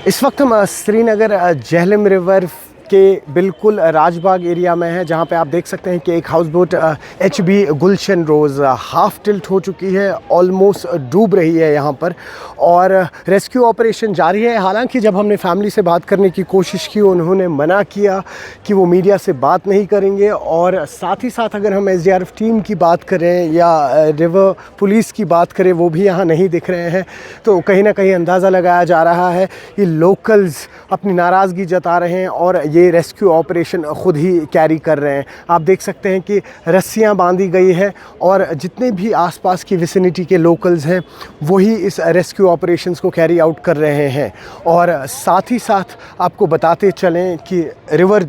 इस वक्त हम श्रीनगर जेहलम रिवर के बिल्कुल राजबाग एरिया में हैं, जहां पे आप देख सकते हैं कि एक हाउस बोट HB गुलशन रोज़ हाफ टिल्ट हो चुकी है, ऑलमोस्ट डूब रही है यहां पर और रेस्क्यू ऑपरेशन जारी है। हालांकि जब हमने फैमिली से बात करने की कोशिश की, उन्होंने मना किया कि वो मीडिया से बात नहीं करेंगे और साथ ही साथ अगर हम SDRF टीम की बात करें या रिवर पुलिस की बात करें, वो भी यहाँ नहीं दिख रहे हैं। तो कहीं ना कहीं अंदाज़ा लगाया जा रहा है कि लोकल्स अपनी नाराज़गी जता रहे हैं और ये रेस्क्यू ऑपरेशन ख़ुद ही कैरी कर रहे हैं। आप देख सकते हैं कि रस्सियां बांधी गई है और जितने भी आसपास की विसिनिटी के लोकल्स हैं वही इस रेस्क्यू ऑपरेशंस को कैरी आउट कर रहे हैं। और साथ ही साथ आपको बताते चलें कि रिवर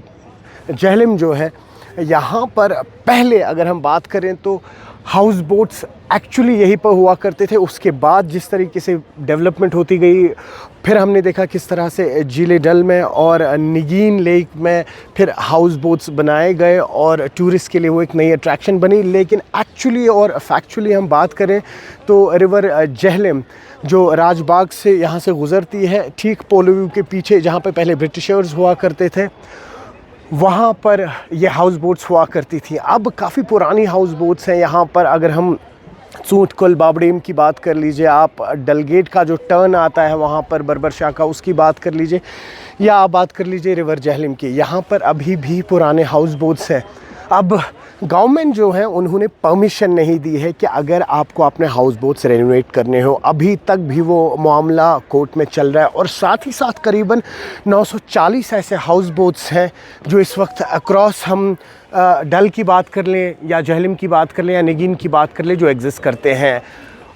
जेहलम जो है, यहाँ पर पहले अगर हम बात करें तो हाउस बोट्स एक्चुअली यहीं पर हुआ करते थे। उसके बाद जिस तरीके से डेवलपमेंट होती गई, फिर हमने देखा किस तरह से झीले डल में और निगीन लेक में फिर हाउस बोट्स बनाए गए और टूरिस्ट के लिए वो एक नई अट्रैक्शन बनी। लेकिन एक्चुअली और फैक्चुअली हम बात करें तो रिवर जेहलम जो राजबाग से यहाँ से गुज़रती है, ठीक पोलो व्यू के पीछे जहाँ पर पहले ब्रिटिशर्स हुआ करते थे, वहाँ पर ये हाउस बोट्स हुआ करती थी। अब काफ़ी पुरानी हाउस बोट्स हैं यहाँ पर। अगर हम सूटकुल बाबड़ेम की बात कर लीजिए, आप डलगेट का जो टर्न आता है वहाँ पर बर्बर शाह का, उसकी बात कर लीजिए, या आप बात कर लीजिए रिवर जेहलम की, यहाँ पर अभी भी पुराने हाउस बोट्स हैं। अब गवर्नमेंट जो है उन्होंने परमिशन नहीं दी है कि अगर आपको अपने हाउस बोट्स रेनोवेट करने हो। अभी तक भी वो मामला कोर्ट में चल रहा है और साथ ही साथ करीबन 940 ऐसे हाउस बोट्स हैं जो इस वक्त अक्रॉस हम डल की बात कर लें या जेहलम की बात कर लें या निगीन की बात कर लें, जो एग्जिस्ट करते हैं।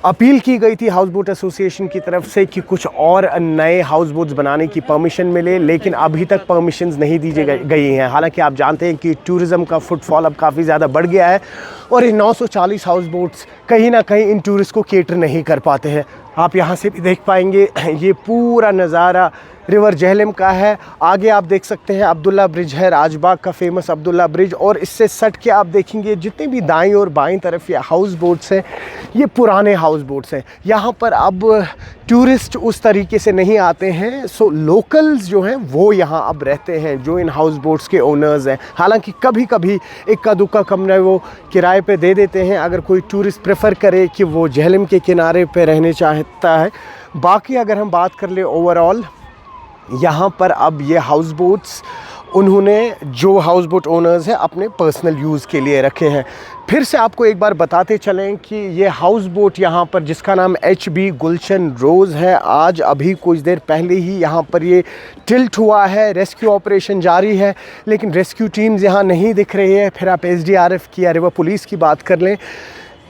अपील की गई थी हाउस बोट एसोसिएशन की तरफ से कि कुछ और नए हाउस बोट्स बनाने की परमिशन मिले, लेकिन अभी तक परमिशंस नहीं दी गई हैं। हालांकि आप जानते हैं कि टूरिज़्म का फुटफॉल अब काफ़ी ज़्यादा बढ़ गया है और ये 940 हाउस बोट्स कहीं ना कहीं इन टूरिस्ट को केटर नहीं कर पाते हैं। आप यहाँ से भी देख पाएंगे, ये पूरा नज़ारा रिवर जेहलम का है। आगे आप देख सकते हैं अब्दुल्ला ब्रिज है, राजबाग का फेमस अब्दुल्ला ब्रिज, और इससे सट के आप देखेंगे जितने भी दाईं और बाईं तरफ ये हाउस बोट्स हैं, ये पुराने हाउस बोट्स हैं। यहाँ पर अब टूरिस्ट उस तरीके से नहीं आते हैं, सो लोकल्स जो हैं वो यहाँ अब रहते हैं, जो इन हाउस बोट्स के ओनर्स हैं। हालांकि कभी कभी इक्का दुक्का कमरा वो किराए पे दे देते हैं अगर कोई टूरिस्ट प्रेफर करे कि वो जेहलम के किनारे पे रहने चाहता है। बाकी अगर हम बात कर ले ओवरऑल, यहाँ पर अब ये हाउस बोट्स उन्होंने जो हाउस बोट ओनर्स हैं अपने पर्सनल यूज़ के लिए रखे हैं। फिर से आपको एक बार बताते चलें कि ये हाउस बोट यहाँ पर जिसका नाम HB गुलशन रोज़ है, आज अभी कुछ देर पहले ही यहाँ पर ये टिल्ट हुआ है। रेस्क्यू ऑपरेशन जारी है लेकिन रेस्क्यू टीम्स यहाँ नहीं दिख रही है। फिर आप SDRF की या रिवर पुलिस की बात कर लें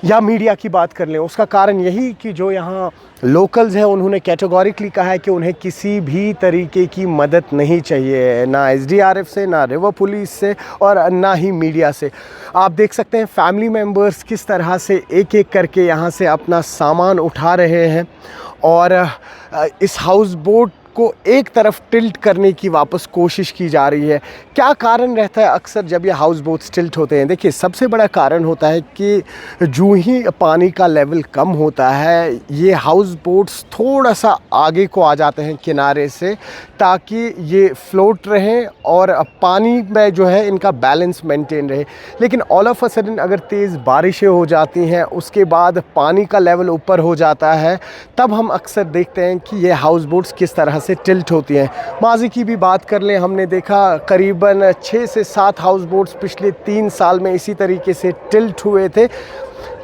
या मीडिया की बात कर लें, उसका कारण यही कि जो यहाँ लोकल्स हैं उन्होंने कैटेगोरिकली कहा है कि उन्हें किसी भी तरीके की मदद नहीं चाहिए, ना SDRF से, ना रिवर पुलिस से और ना ही मीडिया से। आप देख सकते हैं फैमिली मेम्बर्स किस तरह से एक एक करके यहाँ से अपना सामान उठा रहे हैं और इस हाउस बोट को एक तरफ टिल्ट करने की वापस कोशिश की जा रही है। क्या कारण रहता है अक्सर जब ये हाउस बोट्स टिल्ट होते हैं? देखिए, सबसे बड़ा कारण होता है कि जो ही पानी का लेवल कम होता है, ये हाउस बोट्स थोड़ा सा आगे को आ जाते हैं किनारे से, ताकि ये फ्लोट रहें और पानी में जो है इनका बैलेंस मेंटेन रहे। लेकिन ऑल ऑफ अ सडन अगर तेज़ बारिशें हो जाती हैं, उसके बाद पानी का लेवल ऊपर हो जाता है, तब हम अक्सर देखते हैं कि ये हाउस बोट्स किस तरह से टिल्ट होती हैं। माजी की भी बात कर लें, हमने देखा करीबन 6 से 7 हाउस बोट्स पिछले 3 साल में इसी तरीके से टिल्ट हुए थे।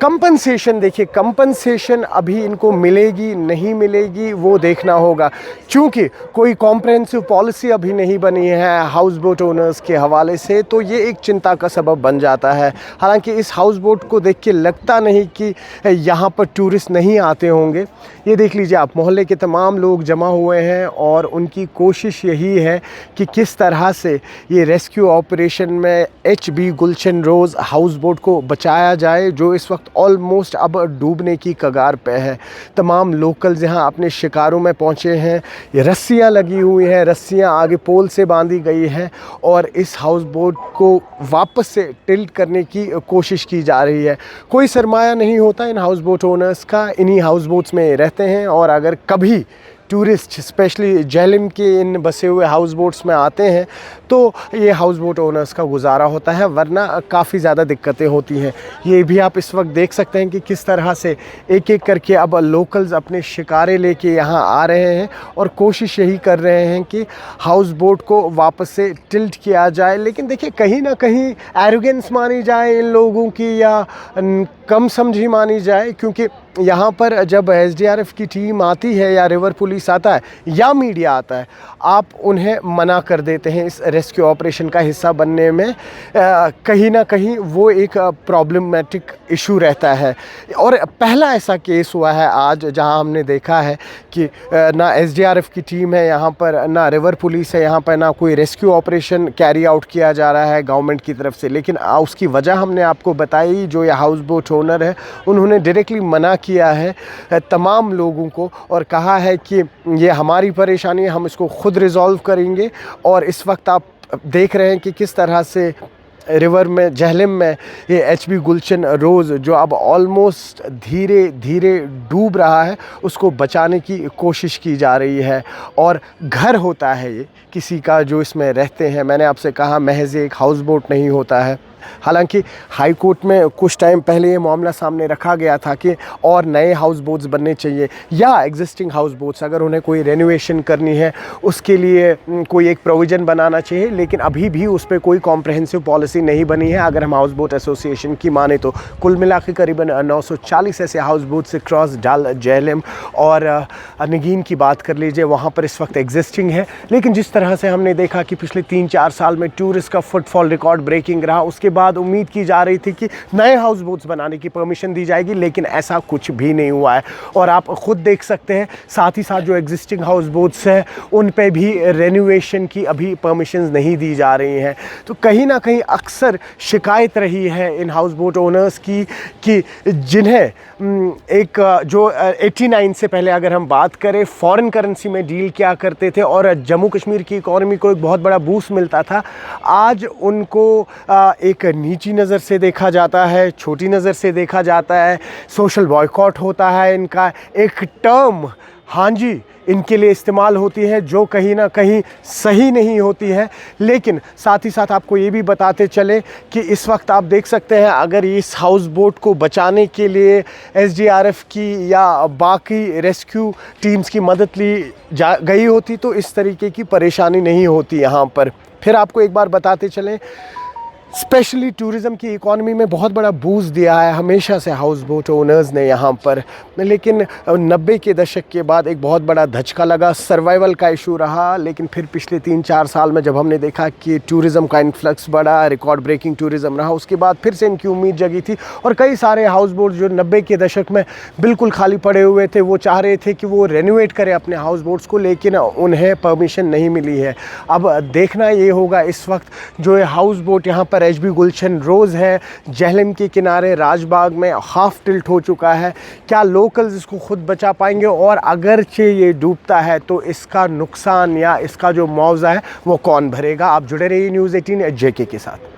कंपनसेशन देखिए, कंपनसेशन अभी इनको मिलेगी नहीं मिलेगी वो देखना होगा, क्योंकि कोई कॉम्प्रहेंसिव पॉलिसी अभी नहीं बनी है हाउस बोट ओनर्स के हवाले से, तो ये एक चिंता का सबब बन जाता है। हालांकि इस हाउस बोट को देख के लगता नहीं कि यहाँ पर टूरिस्ट नहीं आते होंगे। ये देख लीजिए आप, मोहल्ले के तमाम लोग जमा हुए हैं और उनकी कोशिश यही है कि किस तरह से ये रेस्क्यू ऑपरेशन में HB गुलशन रोज़ हाउस बोट को बचाया जाए, जो इस वक्त ऑलमोस्ट अब डूबने की कगार पे है। तमाम लोकल्स यहाँ अपने शिकारों में पहुँचे हैं। ये रस्सियाँ लगी हुई हैं, रस्सियाँ आगे पोल से बांधी गई हैं और इस हाउस बोट को वापस से टिल्ट करने की कोशिश की जा रही है। कोई सरमाया नहीं होता इन हाउस बोट ओनर्स का, इन्हीं हाउस बोट्स में रहते हैं और अगर कभी टूरिस्ट स्पेशली झेलम के इन बसे हुए हाउस बोट्स में आते हैं तो ये हाउस बोट ओनर्स का गुजारा होता है, वरना काफ़ी ज़्यादा दिक्कतें होती हैं। ये भी आप इस वक्त देख सकते हैं कि किस तरह से एक एक करके अब लोकल्स अपने शिकारे लेके यहाँ आ रहे हैं और कोशिश यही कर रहे हैं कि हाउस बोट को वापस से टिल्ट किया जाए। लेकिन देखिए, कहीं ना कहीं एरोगेंस मानी जाए इन लोगों की या कम समझी मानी जाए, क्योंकि यहाँ पर जब एसडीआरएफ की टीम आती है या रिवर पुलिस आता है या मीडिया आता है, आप उन्हें मना कर देते हैं इस रेस्क्यू ऑपरेशन का हिस्सा बनने में। कहीं ना कहीं वो एक प्रॉब्लमेटिक इशू रहता है। और पहला ऐसा केस हुआ है आज जहाँ हमने देखा है कि ना एसडीआरएफ की टीम है यहाँ पर, ना रिवर पुलिस है यहाँ पर, ना कोई रेस्क्यू ऑपरेशन कैरी आउट किया जा रहा है गवर्नमेंट की तरफ से। लेकिन उसकी वजह हमने आपको बताई। जो ये हाउस बोट ओनर है उन्होंने डायरेक्टली मना किया है तमाम लोगों को और कहा है कि ये हमारी परेशानी है, हम इसको खुद रिजॉल्व करेंगे। और इस वक्त आप देख रहे हैं कि किस तरह से रिवर में, झेलम में, ये एचबी गुलशन रोज़ जो अब ऑलमोस्ट धीरे धीरे डूब रहा है, उसको बचाने की कोशिश की जा रही है। और घर होता है ये किसी का जो इसमें रहते हैं। मैंने आपसे कहा महज एक हाउस बोट नहीं होता है। हालांकि हाई कोर्ट में कुछ टाइम पहले ये मामला सामने रखा गया था कि और नए हाउस बोट्स बनने चाहिए या एग्जिस्टिंग हाउस बोट्स अगर उन्हें कोई रेनोवेशन करनी है उसके लिए कोई एक प्रोविज़न बनाना चाहिए। लेकिन अभी भी उस पर कोई कॉम्प्रहेंसिव पॉलिसी नहीं बनी है। अगर हम हाउस बोट एसोसिएशन की माने तो कुल मिला के करीबन 940 ऐसे हाउस बोट से क्रॉस डाल, झेलम और नगीन की बात कर लीजिए, वहाँ पर इस वक्त एग्जिस्टिंग है। लेकिन जिस तरह से हमने देखा कि पिछले 3-4 साल में टूरिस्ट का फुटफॉल रिकॉर्ड ब्रेकिंग रहा, उसके बाद उम्मीद की जा रही थी कि नए हाउस बोट्स बनाने की परमिशन दी जाएगी, लेकिन ऐसा कुछ भी नहीं हुआ है। और आप खुद देख सकते हैं, साथ ही साथ जो एग्जिस्टिंग हाउस बोट्स हैं उन पे भी रेनोवेशन की अभी परमिशंस नहीं दी जा रही हैं। तो कहीं ना कहीं अक्सर शिकायत रही है इन हाउस बोट ओनर्स की कि जिन्हें एक जो 89 से पहले अगर हम बात करें फॉरेन करेंसी में डील किया करते थे और जम्मू कश्मीर की इकॉनमी को एक बहुत बड़ा बूस्ट मिलता था, आज उनको एक नीची नज़र से देखा जाता है, छोटी नज़र से देखा जाता है। सोशल बॉयकॉट होता है इनका, एक टर्म हाँ जी इनके लिए इस्तेमाल होती है जो कहीं ना कहीं सही नहीं होती है। लेकिन साथ ही साथ आपको ये भी बताते चले कि इस वक्त आप देख सकते हैं, अगर इस हाउस बोट को बचाने के लिए एसडीआरएफ की या बाकी रेस्क्यू टीम्स की मदद ली गई होती तो इस तरीके की परेशानी नहीं होती यहाँ पर। फिर आपको एक बार बताते चलें, स्पेशली टूरिज़म की इकॉनमी में बहुत बड़ा बूस्ट दिया है हमेशा से हाउस बोट ओनर्स ने यहाँ पर। लेकिन 90 के दशक के बाद एक बहुत बड़ा धचका लगा, सर्वाइवल का इशू रहा। लेकिन फिर पिछले 3-4 साल में जब हमने देखा कि टूरिज़म का इन्फ्लक्स बढ़ा, रिकॉर्ड ब्रेकिंग टूरिज़म रहा, उसके बाद फिर से इनकी उम्मीद जगी थी। और कई सारे हाउस बोट जो 90 के दशक में बिल्कुल खाली पड़े हुए थे, वो चाह रहे थे कि वो रेनोवेट करें अपने हाउस बोट्स को, लेकिन उन्हें परमिशन नहीं मिली है। अब देखना ये होगा इस वक्त जो हाउस बोट यहाँ पर एचबी गुलशन रोज़ है, झेलम के किनारे राजबाग में हाफ टिल्ट हो चुका है, क्या लोकल्स इसको खुद बचा पाएंगे? और अगरचे ये डूबता है तो इसका नुकसान या इसका जो मुआवजा है वो कौन भरेगा? आप जुड़े रहिए न्यूज़ 18 जेके के साथ।